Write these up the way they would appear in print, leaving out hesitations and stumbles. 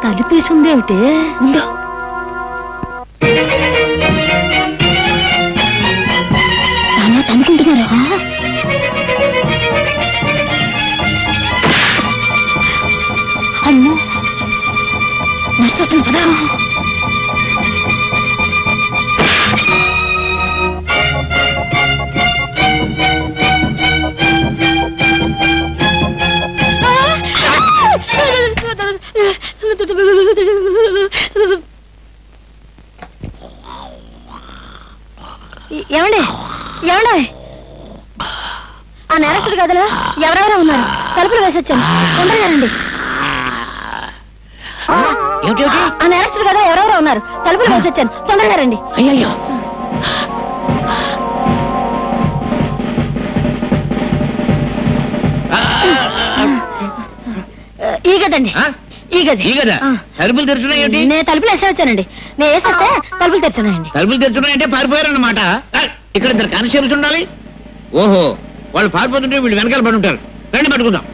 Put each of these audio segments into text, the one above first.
తలుపేసుందేమిటి? ఉందో తనుకుంటున్నారా? అమ్మో నర్సు వస్తుంది పదా. ఏమండి ఏమండి, ఆ నేరస్తుడి గదిలో ఎవరెవరో ఉన్నారు. తలుపులు వేసొచ్చాను, తొందరగా రండి. ఆ నేరస్తుడి గదిలో ఎవరెవరో ఉన్నారు. తలుపులు వేసొచ్చాను, తొందరగా రండి. అయ్యో ఈ గదండి, ఈ గది. తలుపులు తెరుచున్నాయండి? నేను తలుపులు వేసొచ్చానండి. నేను వేసేస్తే తలుపులు తెరుచున్నాయండి. తలుపులు తెరుచున్నాయంటే పారిపోయారన్నమాట. ఇక్కడ ఇద్దరు కానిస్టేబుల్స్ ఉండాలి. ఓహో, వాళ్ళు పారిపోతుంటే వీళ్ళు వెనకాల పడి ఉంటారు. రండి పట్టుకుందాం.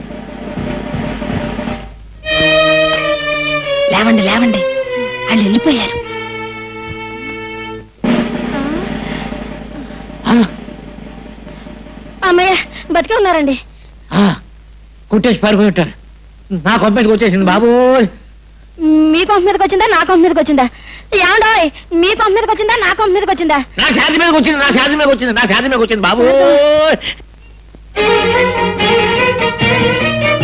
లేవండి లేవండి, వాళ్ళు వెళ్ళిపోయారు. అమ్మయ్య బతికే ఉన్నారండి. కుట్టేసి పారిపోయి ఉంటారు. నా కొంప మీదకి వచ్చేసింది బాబు. మీ కొంప మీదకి వచ్చిందా నా కొంప మీదకి వచ్చిందా? ఏమండోయ్, మీ కొంప మీదకి వచ్చిందా నా కొంప మీదకి వచ్చిందా? నా శాది మీదకి వచ్చింది, నా శాది మీదకి వచ్చింది, నా శాది మీదకి వచ్చింది బాబు.